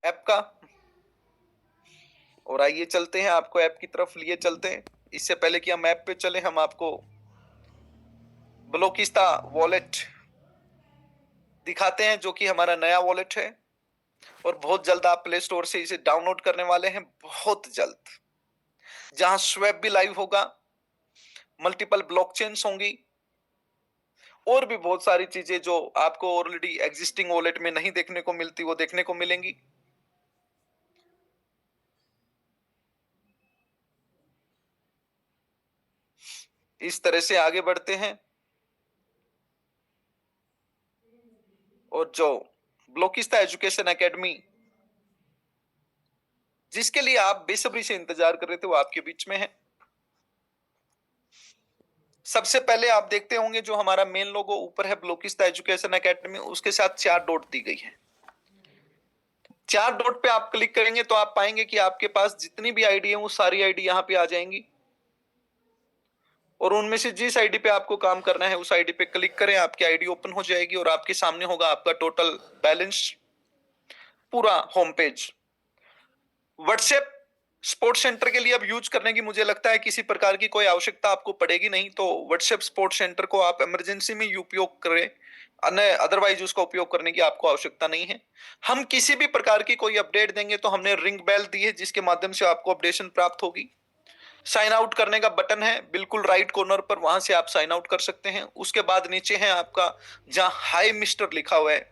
App का। और आइए चलते हैं, आपको ऐप की तरफ लिए चलते हैं। इससे पहले कि हम ऐप पे चले, हम आपको ब्लोकिस्ता वॉलेट दिखाते हैं, जो कि हमारा नया वॉलेट है और बहुत जल्द आप प्ले स्टोर से इसे डाउनलोड करने वाले हैं, बहुत जल्द। जहां स्वैप भी लाइव होगा, मल्टीपल ब्लॉकचेन्स होंगी और भी बहुत सारी चीजें जो आपको ऑलरेडी एग्जिस्टिंग वॉलेट में नहीं देखने को मिलती, वो देखने को मिलेंगी। इस तरह से आगे बढ़ते हैं और जो ब्लोकिस्ता एजुकेशन एकेडमी जिसके लिए आप बेसब्री से इंतजार कर रहे थे, वो आपके बीच में है। सबसे पहले आप देखते होंगे जो हमारा मेन लोगो ऊपर है ब्लोकिस्ता एजुकेशन एकेडमी, उसके साथ 4 डॉट दी गई है। 4 डॉट पे आप क्लिक करेंगे तो आप पाएंगे कि आपके पास जितनी भी आईडी है वो सारी आईडी यहां पे आ जाएंगी और उनमें से जिस आईडी पे आपको काम करना है उस आईडी पे क्लिक करें, आपकी आईडी ओपन हो जाएगी और आपके सामने होगा आपका टोटल बैलेंस, पूरा home page. WhatsApp sport centre के लिए अब यूज करने की मुझे लगता है किसी प्रकार की कोई आवश्यकता आपको पड़ेगी नहीं, तो व्हाट्सएप स्पोर्ट सेंटर को आप इमरजेंसी में उपयोग करें, अन्य अदरवाइज उसका उपयोग करने की आपको आवश्यकता नहीं है। हम किसी भी प्रकार की कोई अपडेट देंगे तो हमने रिंग बेल दी है जिसके माध्यम से आपको अपडेशन प्राप्त होगी। साइन आउट करने का बटन है बिल्कुल राइट कॉर्नर पर, वहां से आप साइन आउट कर सकते हैं। उसके बाद नीचे है आपका जहां हाई मिस्टर लिखा हुआ है,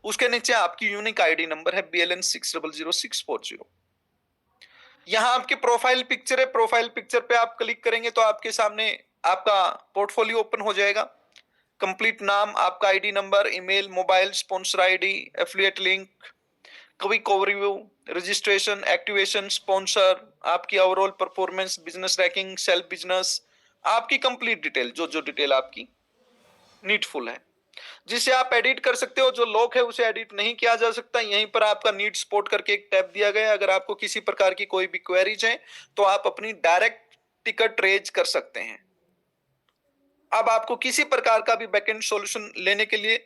उसके नीचे आपकी यूनिक आईडी नंबर है BLN600640। यहाँ आपकी प्रोफाइल पिक्चर है, प्रोफाइल पिक्चर पे आप क्लिक करेंगे तो आपके सामने आपका पोर्टफोलियो ओपन हो जाएगा। कंप्लीट नाम, आपका ID number, email, mobile, sponsor ID, affiliate link, quick overview, registration, activation, sponsor, आपकी overall performance, business ranking, self business, आपकी कंप्लीट डिटेल, जो जो डिटेल आपकी नीडफुल है, जिसे आप एडिट कर सकते हो। जो लॉक है उसे एडिट नहीं किया जा सकता। यहीं पर आपका नीड स्पॉट करके एक टैब दिया गया है, अगर आपको किसी प्रकार की कोई भी क्वेरीज है तो आप अपनी डायरेक्ट टिकट रेज कर सकते हैं। अब आपको किसी प्रकार का भी बैकएंड सॉल्यूशन लेने के लिए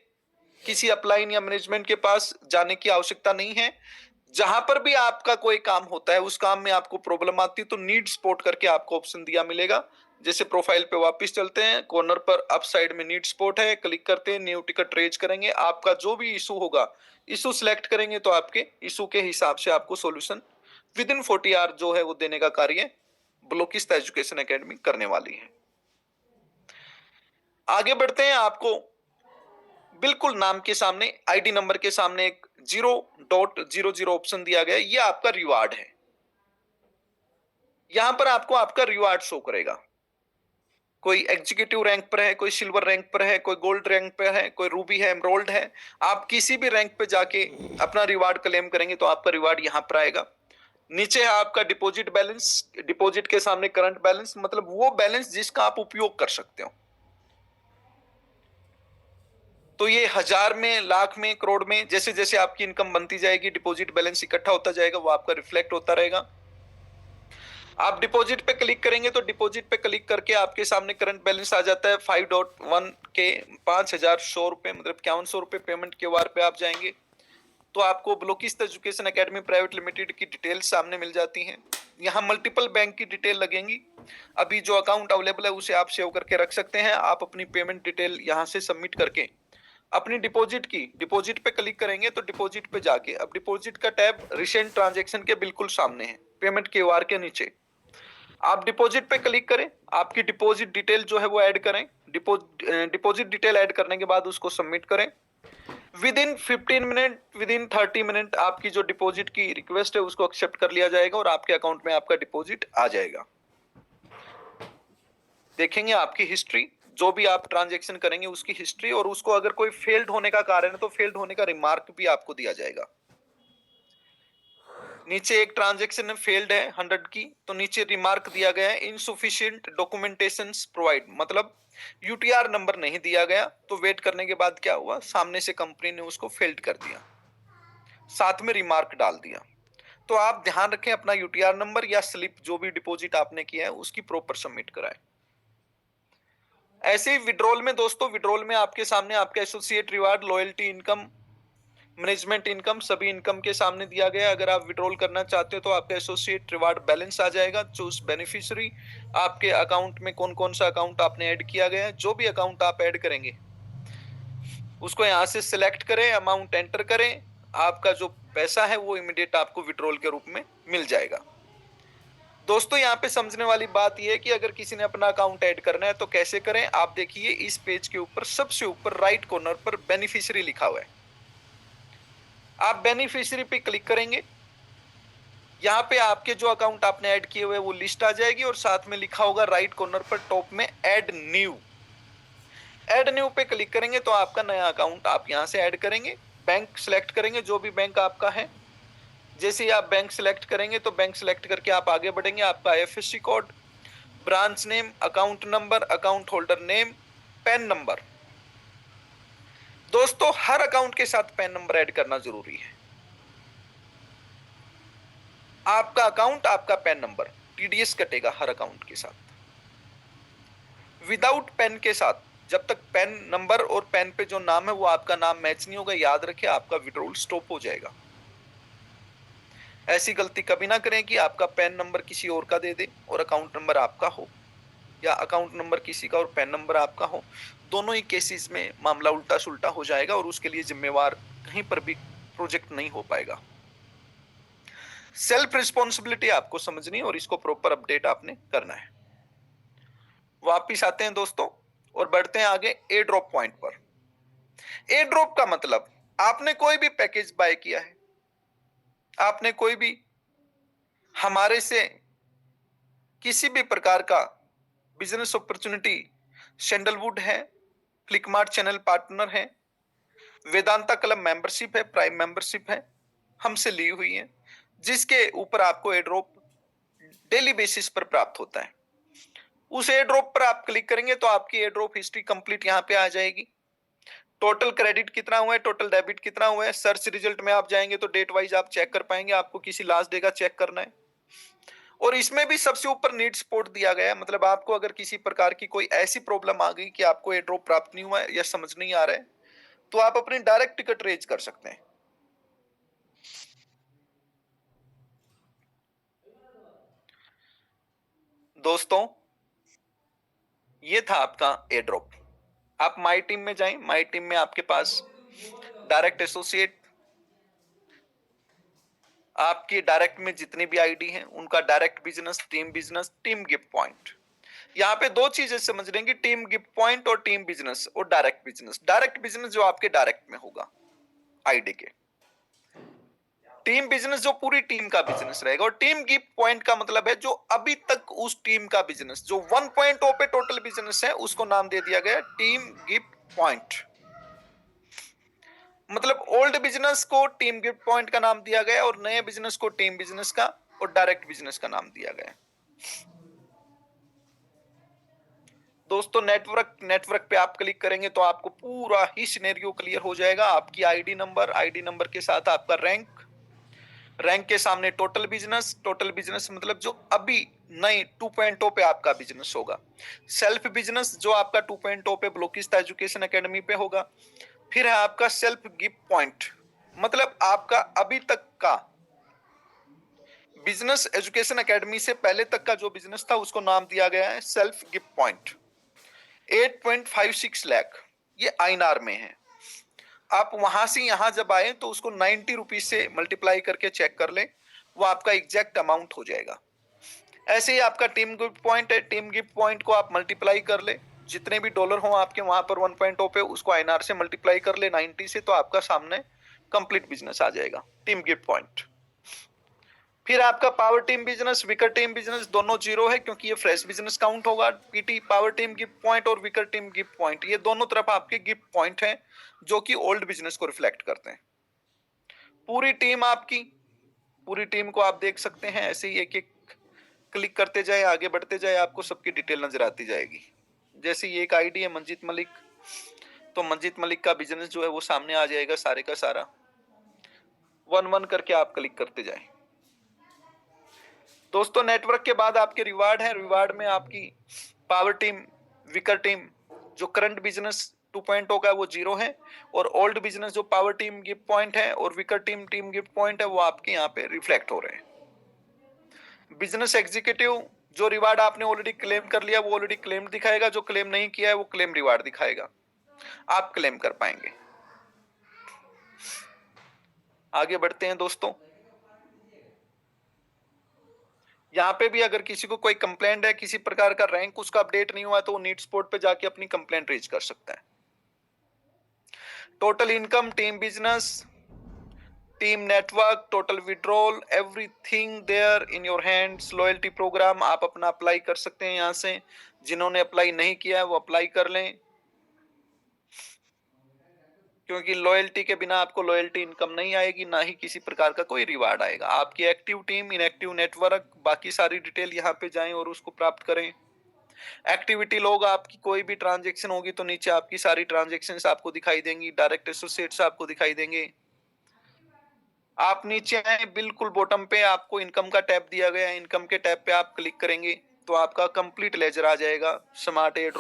किसी अपलाइन या मैनेजमेंट के पास जाने की आवश्यकता नहीं है। जहां पर भी आपका कोई काम होता है, उस काम में आपको प्रॉब्लम आती है तो नीड स्पॉट करके आपको ऑप्शन दिया मिलेगा। जैसे प्रोफाइल पे वापस चलते हैं, कॉर्नर पर अप साइड में नीड स्पॉट है, क्लिक करते हैं, न्यू टिकट रेज करेंगे। आपका जो भी इशू होगा, इशू सिलेक्ट करेंगे तो आपके इशू के हिसाब से आपको सॉल्यूशन विद इन 40 आवर जो है वो देने का कार्य ब्लोकिस्ता एजुकेशन एकेडमी करने वाली है। आगे बढ़ते हैं, आपको बिल्कुल नाम के सामने, आईडी नंबर के सामने एक 0.00 ऑप्शन दिया गया है, ये आपका रिवार्ड है। यहां पर आपको आपका रिवार्ड शो करेगा। कोई एग्जीक्यूटिव रैंक पर है, कोई सिल्वर रैंक पर है, कोई गोल्ड रैंक पर है, कोई रूबी है, एमरोल्ड है। आप किसी भी रैंक पे जाके अपना रिवार्ड क्लेम करेंगे तो आपका रिवार्ड यहां पर आएगा। नीचे है आपका डिपॉजिट बैलेंस, डिपॉजिट के सामने करंट बैलेंस, मतलब वो बैलेंस जिसका आप उपयोग कर सकते हो। तो ये हजार में, लाख में, करोड़ में, जैसे जैसे आपकी इनकम बनती जाएगी, डिपॉजिट बैलेंस इकट्ठा होता जाएगा, वो आपका रिफ्लेक्ट होता रहेगा। आप डिपॉजिट पे क्लिक करेंगे तो डिपॉजिट पे क्लिक करके आपके सामने करंट बैलेंस आ जाता है 5.1 के 5,100 रुपए, मतलब 5100 रुपए पेमेंट के वार पे आप जाएंगे तो आपको ब्लोकिस्ता एजुकेशन एकेडमी प्राइवेट लिमिटेड की डिटेल्स सामने मिल जाती हैं। यहाँ मल्टीपल बैंक की डिटेल लगेंगी। अभी जो अकाउंट अवेलेबल है उसे आप सेव करके रख सकते हैं। आप अपनी पेमेंट डिटेल यहाँ से सबमिट करके अपनी डिपॉजिट पे क्लिक करेंगे तो डिपॉजिट पे जाके अब डिपॉजिट का टैब रिसेंट ट्रांजैक्शन के बिल्कुल सामने है, पेमेंट क्यूआर के नीचे। आप डिपॉजिट पे क्लिक करें, आपकी डिपॉजिट डिटेल जो है वो ऐड करें। डिपॉजिट डिटेल ऐड करने के बाद उसको सबमिट करें। With in 15 minute, with in 30 minute आपकी जो डिपॉजिट की रिक्वेस्ट है उसको एक्सेप्ट कर लिया जाएगा और आपके अकाउंट में आपका डिपॉजिट आ जाएगा। देखेंगे आपकी हिस्ट्री, जो भी आप ट्रांजैक्शन करेंगे उसकी हिस्ट्री, और उसको अगर कोई फेल्ड होने का कारण है तो फेल्ड होने का रिमार्क भी आपको दिया जाएगा। नीचे एक ट्रांजैक्शन फेल्ड है 100 की, तो नीचे रिमार्क दिया गया है इनसुफिशिएंट डॉक्यूमेंटेशन प्रोवाइड, मतलब यूटीआर नंबर नहीं दिया गया। तो वेट करने के बाद क्या हुआ, सामने से कंपनी ने उसको फेल्ड कर दिया, साथ में रिमार्क डाल दिया। तो आप ध्यान रखें, अपना यूटीआर नंबर या स्लिप जो भी डिपॉजिट आपने किया है उसकी प्रॉपर सबमिट कराएं। ऐसे ही विड्रॉल में दोस्तों, विड्रॉल में आपके सामने आपका associate reward, loyalty, income, management income, सभी इनकम के सामने दिया गया है। अगर आप विड्रॉल करना चाहते हो तो आपका एसोसिएट रिवार्ड बैलेंस आ जाएगा। चूज बेनिफिशियरी, आपके अकाउंट में कौन कौन सा अकाउंट आपने ऐड किया गया है, जो भी अकाउंट आप ऐड करेंगे उसको यहां से सिलेक्ट करें, अमाउंट एंटर करें, आपका जो पैसा है वो इमीडिएट आपको विड्रॉल के रूप में मिल जाएगा। दोस्तों यहाँ पे समझने वाली बात यह है कि अगर किसी ने अपना अकाउंट ऐड करना है तो कैसे करें। आप देखिए इस पेज के ऊपर सबसे ऊपर राइट कॉर्नर पर बेनिफिशियरी लिखा हुआ है। आप बेनिफिशियरी पे क्लिक करेंगे, यहाँ पे आपके जो अकाउंट आपने ऐड किए हुए वो लिस्ट आ जाएगी और साथ में लिखा होगा राइट कॉर्नर पर टॉप में ऐड न्यू। ऐड न्यू पे क्लिक करेंगे तो आपका नया अकाउंट आप यहां से ऐड करेंगे। बैंक सिलेक्ट करेंगे, जो भी बैंक आपका है। जैसे ही आप बैंक सिलेक्ट करेंगे तो बैंक सिलेक्ट करके आप आगे बढ़ेंगे। आपका IFSC code, branch name, account number, account holder name, pan number. दोस्तों हर अकाउंट के साथ पैन नंबर ऐड करना जरूरी है। आपका अकाउंट, आपका पैन नंबर, टीडीएस कटेगा हर अकाउंट के साथ। विदाउट पेन के साथ, जब तक पेन नंबर और पेन पे जो नाम है वो आपका नाम मैच नहीं होगा, याद रखिए आपका विड्रॉल स्टॉप हो जाएगा। ऐसी गलती कभी ना करें कि आपका पेन नंबर किसी और का दे दे और अकाउंट नंबर आपका हो, या अकाउंट नंबर किसी का और पेन नंबर आपका हो। दोनों ही केसेस में मामला उल्टा सुल्टा हो जाएगा और उसके लिए जिम्मेवार कहीं पर भी प्रोजेक्ट नहीं हो पाएगा। सेल्फ रिस्पॉन्सिबिलिटी आपको समझनी और इसको प्रॉपर अपडेट आपने करना है। वापिस आते हैं दोस्तों और बढ़ते हैं आगे ए ड्रॉप पॉइंट पर। ए ड्रॉप का मतलब, आपने कोई भी पैकेज बाय किया है, आपने कोई भी हमारे से किसी भी प्रकार का बिजनेस अपॉर्चुनिटी, सैंडलवुड है, फ्लिकमार्ट चैनल पार्टनर है, वेदांता क्लब मेंबरशिप है, प्राइम मेंबरशिप है, हमसे ली हुई है, जिसके ऊपर आपको ए ड्रॉप डेली बेसिस पर प्राप्त होता है। उस ए ड्रॉप पर आप क्लिक करेंगे तो आपकी ए ड्रॉप हिस्ट्री कंप्लीट यहां पे आ जाएगी। टोटल क्रेडिट कितना हुआ है, टोटल डेबिट कितना हुआ है, सर्च रिजल्ट में आप जाएंगे तो डेट वाइज आप चेक कर पाएंगे। आपको किसी लास्ट डे का चेक करना है। और इसमें भी सबसे ऊपर नीड सपोर्ट दिया गया है, मतलब आपको अगर किसी प्रकार की कोई ऐसी प्रॉब्लम आ गई कि आपको ए ड्रॉप प्राप्त नहीं हुआ है या समझ नहीं आ रहा है, तो आप अपनी डायरेक्ट टिकट रेज कर सकते हैं। दोस्तों ये था आपका ए ड्रॉप। आप माई टीम में जाएं, माई टीम में आपके पास डायरेक्ट एसोसिएट, आपकी डायरेक्ट में जितनी भी आईडी हैं उनका direct business, team gift point. यहाँ पे दो चीजें समझ लेंगे, टीम गिफ्ट पॉइंट और टीम बिजनेस और डायरेक्ट बिजनेस। डायरेक्ट बिजनेस जो आपके डायरेक्ट में होगा आईडी के, टीम बिजनेस जो पूरी टीम का बिजनेस रहेगा, और टीम गिफ्ट पॉइंट का मतलब है जो अभी तक उस टीम का बिजनेस जो 1.0 पे टोटल बिजनेस है उसको नाम दे दिया गया टीम गिफ्ट पॉइंट। मतलब ओल्ड बिजनेस को टीम गिफ्ट पॉइंट का नाम दिया गया और नए बिजनेस को टीम बिजनेस का और डायरेक्ट बिजनेस का नाम दिया गया। दोस्तों नेटवर्क पे आप क्लिक करेंगे तो आपको पूरा ही सिनेरियो क्लियर हो जाएगा। आपकी आईडी नंबर के साथ आपका रैंक के सामने टोटल बिजनेस मतलब जो अभी नई 2.0 पे आपका बिजनेस होगा। सेल्फ बिजनेस जो आपका 2.0 पे ब्लॉकिस्ता एजुकेशन एकेडमी पे होगा। फिर है आपका सेल्फ गिफ्ट पॉइंट, मतलब आपका अभी तक का बिजनेस एजुकेशन एकेडमी से पहले तक का जो बिजनेस था उसको नाम दिया गया है सेल्फ गिफ्ट पॉइंट। 8.56 लाख ये आईएनआर में है। आप वहां से यहां जब आए तो उसको 90 रुपीज से मल्टीप्लाई करके चेक कर लें, वो आपका एग्जैक्ट अमाउंट हो जाएगा। ऐसे ही आपका टीम गिफ्ट पॉइंट है, टीम गिफ्ट पॉइंट को आप मल्टीप्लाई कर ले, जितने भी डॉलर हो आपके वहां पर 1.0 पे उसको आईएनआर से मल्टीप्लाई कर ले 90 से, तो आपका सामने कंप्लीट बिजनेस आ जाएगा टीम गिफ्ट पॉइंट। फिर आपका power team business, weaker team business दोनों जीरो है क्योंकि ये फ्रेश बिजनेस काउंट होगा। PT power team gift point और विकर टीम गिफ्ट पॉइंट ये दोनों तरफ आपके गिफ्ट पॉइंट हैं जो कि ओल्ड बिजनेस को रिफ्लेक्ट करते हैं। पूरी टीम आपकी, पूरी टीम को आप देख सकते हैं। ऐसे ही एक एक क्लिक करते जाए, आगे बढ़ते जाए, आपको सबकी डिटेल नजर आती जाएगी। जैसे ये एक आईडी है मंजीत मलिक, तो मंजीत मलिक का बिजनेस जो है वो सामने आ जाएगा सारे का सारा। 1 करके आप क्लिक करते जाए। दोस्तों नेटवर्क के बाद आपके रिवार्ड है। रिवार्ड में आपकी पावर टीम, विकर टीम जो करंट बिजनेस 2.0 का वो 0 है, और ओल्ड बिजनेस जो पावर टीम गिफ्ट पॉइंट है और weaker team team gift point है वो आपके यहाँ पे रिफ्लेक्ट हो रहे हैं। बिजनेस एग्जीक्यूटिव जो रिवार्ड आपने ऑलरेडी क्लेम कर लिया वो ऑलरेडी क्लेम दिखाएगा, जो क्लेम नहीं किया है वो क्लेम रिवार्ड दिखाएगा, आप क्लेम कर पाएंगे। आगे बढ़ते हैं दोस्तों। यहाँ पे भी अगर किसी को कोई कंप्लेंट है, किसी प्रकार का रैंक उसका अपडेट नहीं हुआ, तो वो नीड स्पॉट पे जाके अपनी कंप्लेंट रेज कर सकता है। Total income, team business, team network, total withdrawal, everything there in your hands. Loyalty program आप अपना अप्लाई कर सकते हैं यहाँ से, जिन्होंने अप्लाई नहीं किया है वो अप्लाई कर लें, क्योंकि लॉयल्टी के बिना आपको लॉयल्टी इनकम नहीं आएगी, ना ही किसी प्रकार का कोई रिवार्ड आएगा। आपकी एक्टिव टीम, इनएक्टिव नेटवर्क, बाकी सारी डिटेल यहाँ पे जाएं और उसको प्राप्त करें। एक्टिविटी लोग, आपकी कोई भी ट्रांजेक्शन होगी तो नीचे आपकी सारी ट्रांजेक्शन्स आपको दिखाई देंगी, डायरेक्ट एसोसिएट्स आपको दिखाई देंगे। आप नीचे आए, बिल्कुल बॉटम पे आपको इनकम का टैब दिया गया है, इनकम के टैब पे आप क्लिक करेंगे तो आपका कंप्लीट लेजर आ जाएगा। Smart air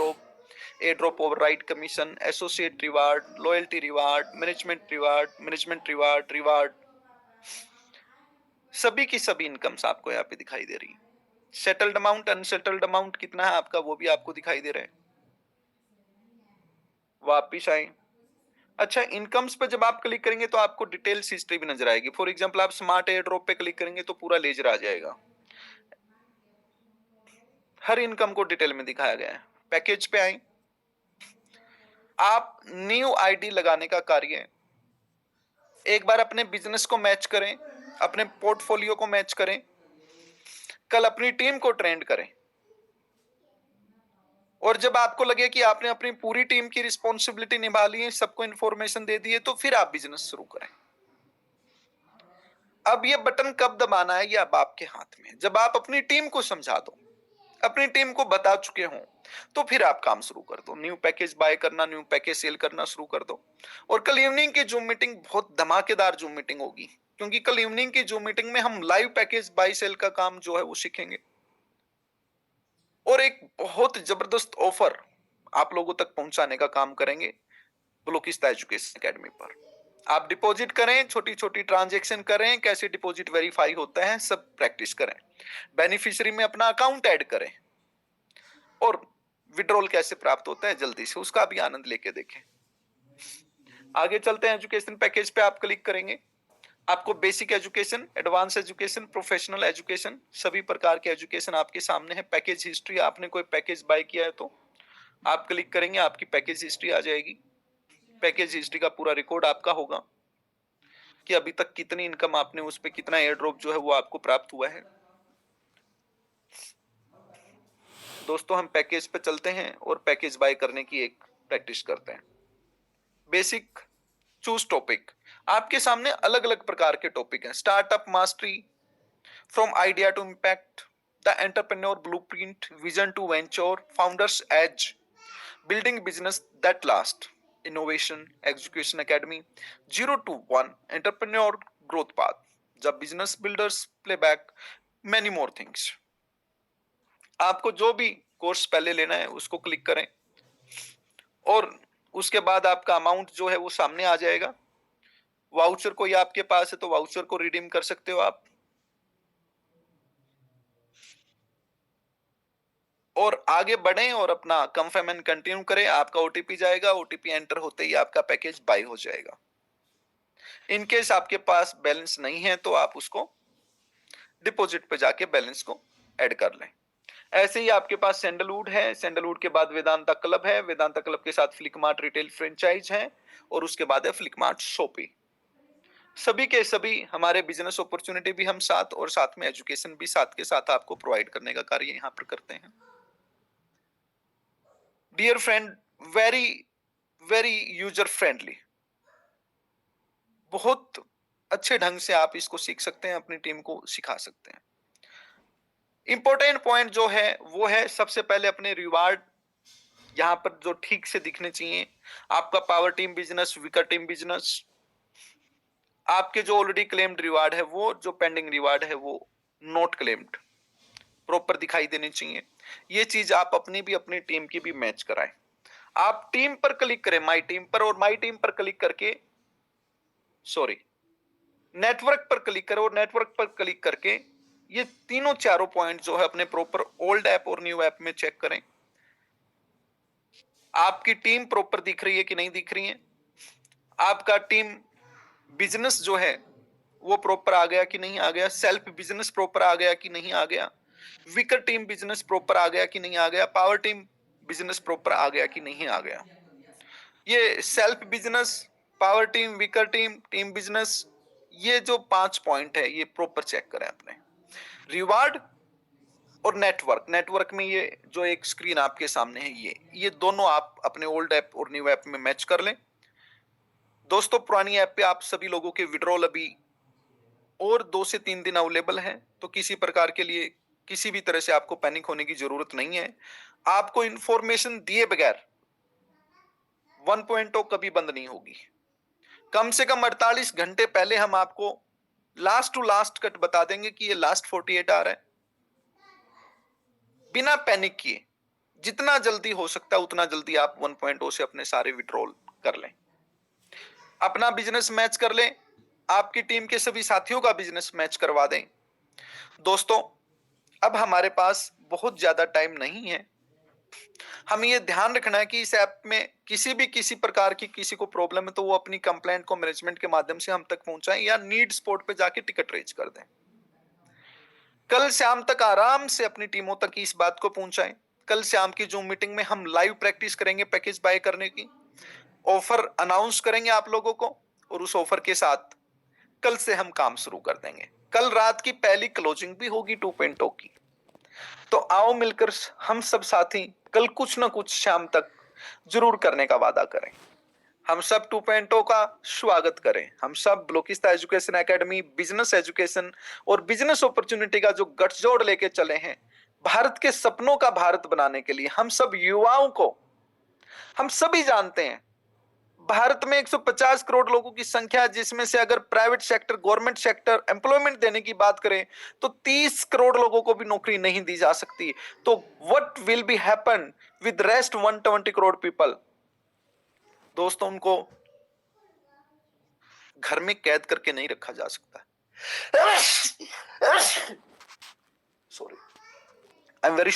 drop override commission, associate reward, loyalty reward, management reward, सभी की सभी इनकम्स आपको यहाँ पे दिखाई दे रही है। सेटल्ड अमाउंट, अनसेटल्ड अमाउंट कितना है आपका वो भी आपको दिखाई दे रहे हैं। वापिस आए। अच्छा, इनकम्स पे जब आप क्लिक करेंगे तो आपको डिटेल्स हिस्ट्री भी नजर आएगी। फॉर एग्जांपल आप स्मार्ट एयर ड्रॉप पे क्लिक करेंगे तो पूरा लेजर आ जाएगा, हर इनकम को डिटेल में दिखाया गया है। पैकेज पे आए, आप न्यू आईडी लगाने का कार्य एक बार अपने बिजनेस को मैच करें, अपने पोर्टफोलियो को मैच करें, कल अपनी टीम को ट्रेंड करें, और जब आपको लगे कि आपने अपनी पूरी टीम की रिस्पॉन्सिबिलिटी निभा ली है, सबको इंफॉर्मेशन दे दी है, तो फिर आप बिजनेस शुरू करें। अब ये बटन कब दबाना है ये अब आपके हाथ में है। जब आप अपनी टीम को समझा दो, अपनी टीम को बता चुके हो, तो फिर आप काम शुरू कर दो। न्यू पैकेज बाय करना, न्यू पैकेज सेल करना शुरू कर दो। और कल इवनिंग की जूम मीटिंग बहुत धमाकेदार जूम मीटिंग होगी, क्योंकि कल इवनिंग की जूम मीटिंग में हम लाइव पैकेज बाय सेल का काम जो है वो सीखेंगे, और एक बहुत जबरदस्त ऑफर आप लोगों तक पहुंचाने का काम करेंगे ब्लूकिस्ता एजुकेशन एकेडमी पर। आप डिपॉजिट करें, छोटी छोटी ट्रांजैक्शन करें, कैसे डिपॉजिट वेरीफाई होता है सब प्रैक्टिस करें, बेनिफिशियरी में अपना अकाउंट ऐड करें, और विड्रॉल कैसे प्राप्त होता है जल्दी से उसका भी आनंद लेके देखें। आगे चलते हैं। एजुकेशन पैकेज पे आप क्लिक करेंगे, आपको basic education, advance education, professional education, सभी प्रकार के एजुकेशन आपके सामने है। पैकेज हिस्ट्री, आपने कोई पैकेज बाय किया है तो आप क्लिक करेंगे, आपकी पैकेज हिस्ट्री आ जाएगी। पैकेज हिस्ट्री का पूरा रिकॉर्ड आपका होगा कि अभी तक कितनी इनकम आपने उस पे, कितना एयर ड्रॉप जो है वो आपको प्राप्त हुआ है। दोस्तों हम पैकेज पे चलते हैं और पैकेज बाय करने की एक प्रैक्टिस करते हैं। Basic, choose topic. आपके सामने अलग अलग प्रकार के टॉपिक हैं। Startup mastery, from idea to impact, the entrepreneur blueprint, vision to venture, founders edge, building business that last, innovation, education academy, 0 to 1, entrepreneur growth path, the business builders playback, many more things. आपको जो भी course पहले लेना है उसको click करें, और उसके बाद आपका अमाउंट जो है वो सामने आ जाएगा। वाउचर कोई आपके पास है तो वाउचर को रिडीम कर सकते हो आप, और आगे बढ़ें और अपना कंफर्म एंड कंटिन्यू करें। आपका ओटीपी जाएगा, ओटीपी एंटर होते ही आपका पैकेज बाय हो जाएगा। इनकेस आपके पास बैलेंस नहीं है तो आप उसको डिपॉजिट पे जाके बैलेंस को ऐड कर लें। ऐसे ही आपके पास सैंडलवुड है, सैंडलवुड के बाद वेदांता क्लब है, वेदांता क्लब के साथ फ्लिकमार्ट रिटेल फ्रेंचाइज है, और उसके बाद है फ्लिकमार्ट शॉपी। सभी के सभी हमारे बिजनेस अपॉर्चुनिटी भी हम साथ, और साथ में एजुकेशन भी साथ के साथ आपको प्रोवाइड करने का कार्य यहाँ पर करते हैं। Dear friend, very very user friendly, बहुत अच्छे ढंग से आप इसको सीख सकते हैं, अपनी टीम को सिखा सकते हैं। इंपॉर्टेंट पॉइंट जो है वो है, सबसे पहले अपने रिवार्ड यहाँ पर जो ठीक से दिखने चाहिए। आपका power team business, weaker team business, आपके जो ऑलरेडी क्लेम्ड रिवार्ड है वो, जो पेंडिंग रिवार्ड है वो नॉट क्लेम्ड, प्रॉपर दिखाई देनी चाहिए। ये चीज आप अपनी भी अपनी टीम की भी मैच कराएं। आप टीम पर क्लिक करें, माई टीम पर, और माई टीम पर क्लिक करके नेटवर्क पर क्लिक करें, और नेटवर्क पर क्लिक करके ये तीनों चारों पॉइंट जो है अपने प्रॉपर ओल्ड ऐप और न्यू ऐप में चेक करें। आपकी टीम प्रॉपर दिख रही है कि नहीं दिख रही है, आपका टीम बिजनेस जो है वो प्रॉपर आ गया कि नहीं आ गया, सेल्फ बिजनेस प्रॉपर आ गया कि नहीं आ गया, विकर टीम बिजनेस प्रॉपर आ गया कि नहीं आ गया, पावर टीम बिजनेस प्रॉपर आ गया कि नहीं आ गया। ये self business, power team, weaker team, team business, ये जो 5 पॉइंट है ये प्रॉपर चेक करें अपने। रिवार्ड और नेटवर्क, नेटवर्क में ये जो एक स्क्रीन आपके सामने है ये दोनों आप अपने ओल्ड ऐप और न्यू ऐप में मैच कर लें। दोस्तों पुरानी ऐप पे आप सभी लोगों के विड्रॉल अभी और 2 से 3 दिन अवेलेबल है, तो किसी प्रकार के लिए किसी भी तरह से आपको पैनिक होने की जरूरत नहीं है। आपको इंफॉर्मेशन दिए बगैर 1.0 कभी बंद नहीं होगी। कम से कम 48 घंटे पहले हम आपको लास्ट टू लास्ट कट बता देंगे कि ये लास्ट 48 आवर है। बिना पैनिक किए जितना जल्दी हो सकता है उतना जल्दी आप 1.0 से अपने सारे विड्रॉल कर लें, अपना बिजनेस मैच कर लें, आपकी टीम के सभी साथियों का बिजनेस मैच करवा दें। दोस्तों अब हमारे पास बहुत ज्यादा टाइम नहीं है, हमें यह ध्यान रखना है कि इस ऐप में किसी प्रकार की किसी को प्रॉब्लम है तो वो अपनी कंप्लेंट को मैनेजमेंट के माध्यम से हम तक पहुंचाएं या नीड स्पॉट पे जाके टिकट रेज कर दें। कल शाम तक आराम से अपनी टीमों तक इस बात को पहुंचाएं। कल शाम की जूम मीटिंग में हम लाइव प्रैक्टिस करेंगे पैकेज बाय करने की, ऑफर अनाउंस करेंगे आप लोगों को, और उस ऑफर के साथ कल से हम काम शुरू कर देंगे। कल रात की पहली क्लोजिंग भी होगी 2.0 की। तो आओ मिलकर हम सब साथी कल कुछ ना कुछ शाम तक जरूर करने का वादा करें। हम सब 2.0 का स्वागत करें। हम सब ब्लॉकिस्ता एजुकेशन एकेडमी बिजनेस एजुकेशन और बिजनेस अपॉर्चुनिटी का जो गठजोड़ लेके चले हैं भारत के सपनों का भारत बनाने के लिए, हम सब युवाओं को, हम सभी जानते हैं भारत में 150 करोड़ लोगों की संख्या है, जिसमें से अगर private sector, government sector employment देने की बात करें तो 30 करोड़ लोगों को भी नौकरी नहीं दी जा सकती। तो what will be happen with rest 120 crore people? दोस्तों उनको घर में कैद करके नहीं रखा जा सकता। Sorry, I am very